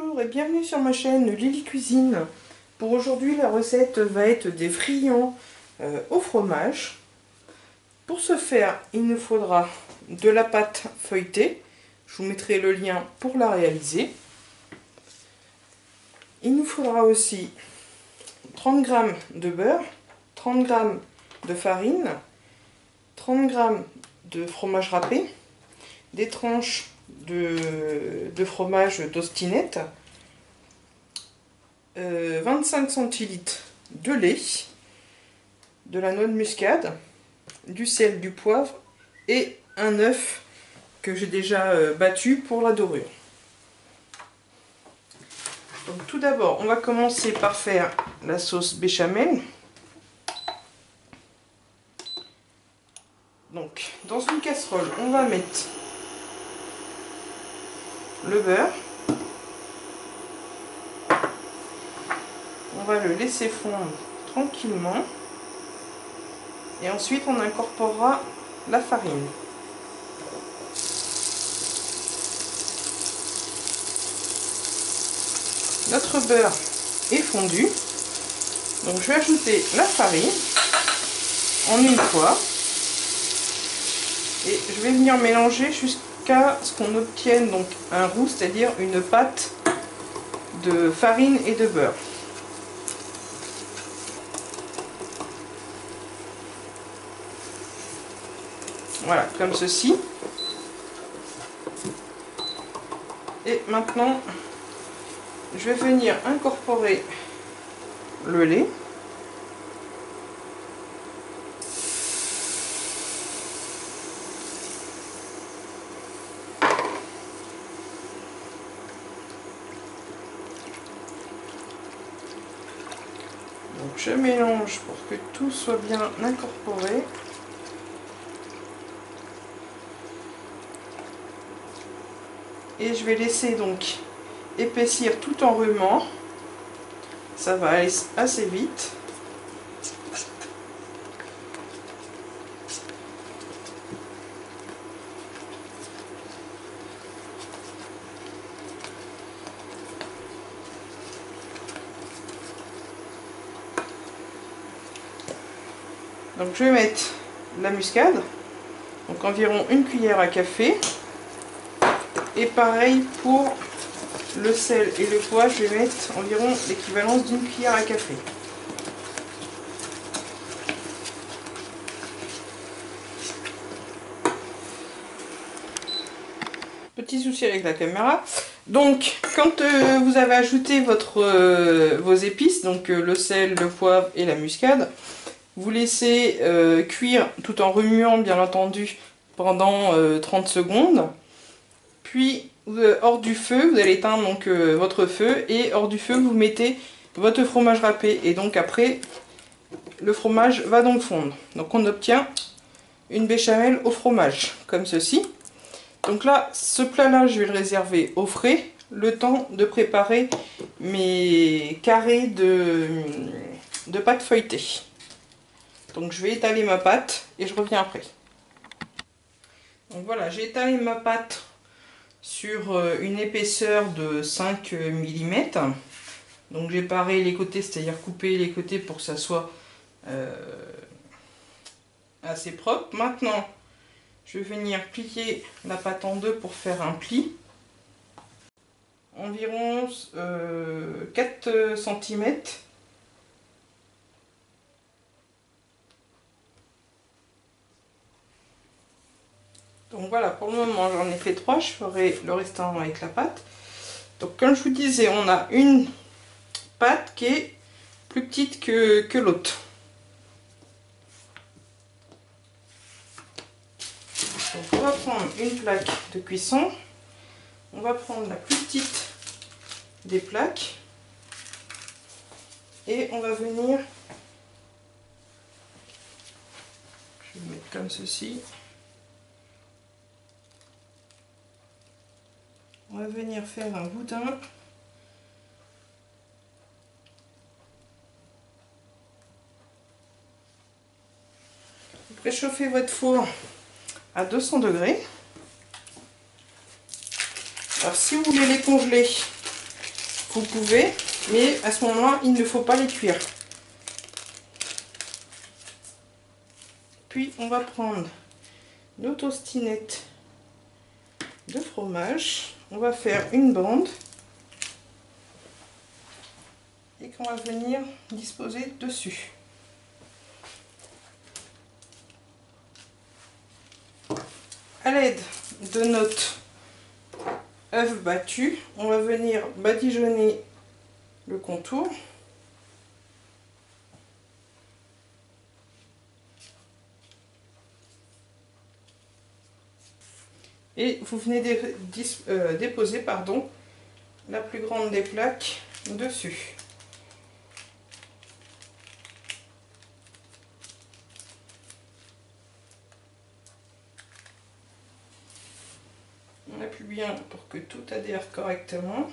Bonjour et bienvenue sur ma chaîne Lily Cuisine. Pour aujourd'hui, la recette va être des friands au fromage. Pour ce faire, il nous faudra de la pâte feuilletée. Je vous mettrai le lien pour la réaliser. Il nous faudra aussi 30 g de beurre, 30 g de farine, 30 g de fromage râpé, des tranches de fromage d'ostinette, 25 centilitres de lait, de la noix de muscade, du sel, du poivre et un œuf que j'ai déjà battu pour la dorure. Donc tout d'abord, on va commencer par faire la sauce béchamel. Donc dans une casserole, on va mettre le beurre. On va le laisser fondre tranquillement. Et ensuite, on incorporera la farine. Notre beurre est fondu. Donc je vais ajouter la farine en une fois. Et je vais venir mélanger jusqu'à ce qu'on obtienne donc un roux, c'est-à-dire une pâte de farine et de beurre. Voilà, comme ceci. Et maintenant, je vais venir incorporer le lait. Donc je mélange pour que tout soit bien incorporé. Et je vais laisser donc épaissir tout en remuant. Ça va aller assez vite. Donc je vais mettre la muscade, donc environ une cuillère à café. Et pareil pour le sel et le poivre, je vais mettre environ l'équivalence d'une cuillère à café. Petit souci avec la caméra. Donc, quand vous avez ajouté vos épices, donc le sel, le poivre et la muscade, vous laissez cuire tout en remuant, bien entendu, pendant 30 secondes. Puis, hors du feu, vous allez éteindre donc, votre feu, et hors du feu, vous mettez votre fromage râpé. Et donc après, le fromage va donc fondre. Donc on obtient une béchamel au fromage, comme ceci. Donc là, ce plat-là, je vais le réserver au frais, le temps de préparer mes carrés de pâte feuilletée. Donc je vais étaler ma pâte et je reviens après. Donc voilà, j'ai étalé ma pâte sur une épaisseur de 5 mm. Donc j'ai paré les côtés, c'est-à-dire coupé les côtés pour que ça soit assez propre. Maintenant, je vais venir plier la pâte en deux pour faire un pli. Environ 4 cm. Donc voilà, pour le moment j'en ai fait 3, je ferai le restant avec la pâte. Donc comme je vous disais, on a une pâte qui est plus petite que l'autre. Donc on va prendre une plaque de cuisson, on va prendre la plus petite des plaques et on va venir, je vais le mettre comme ceci. On va venir faire un boudin. Préchauffez votre four à 200 degrés. Alors si vous voulez les congeler, vous pouvez, mais à ce moment-là, il ne faut pas les cuire. Puis on va prendre nos tostinettes de fromage. On va faire une bande et qu'on va venir disposer dessus. À l'aide de notre œuf battu, on va venir badigeonner le contour. Et vous venez déposer la plus grande des plaques dessus. On appuie bien pour que tout adhère correctement.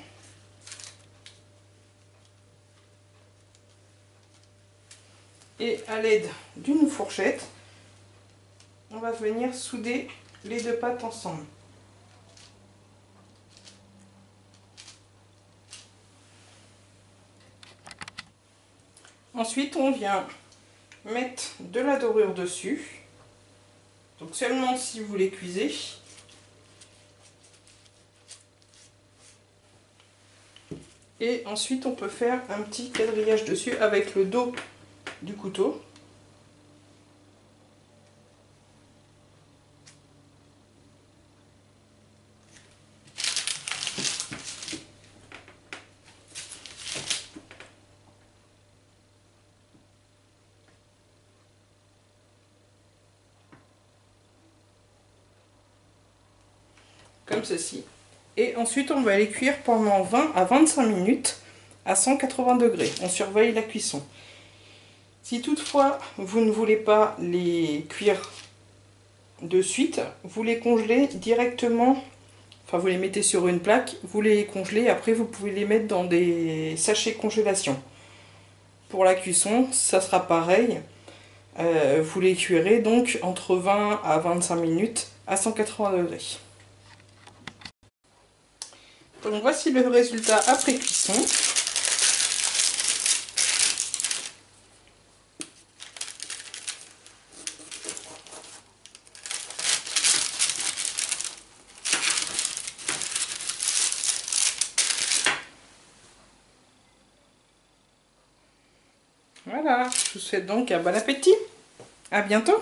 Et à l'aide d'une fourchette, on va venir souder les deux pâtes ensemble. Ensuite, on vient mettre de la dorure dessus. Donc seulement si vous les cuisez. Et ensuite, on peut faire un petit quadrillage dessus avec le dos du couteau. Comme ceci. Et ensuite, on va les cuire pendant 20 à 25 minutes à 180 degrés. On surveille la cuisson. Si toutefois, vous ne voulez pas les cuire de suite, vous les congelez directement. Enfin, vous les mettez sur une plaque, vous les congelez. Après, vous pouvez les mettre dans des sachets congélation. Pour la cuisson, ça sera pareil. Vous les cuirez donc entre 20 à 25 minutes à 180 degrés. Donc voici le résultat après cuisson. Voilà, je vous souhaite donc un bon appétit. À bientôt.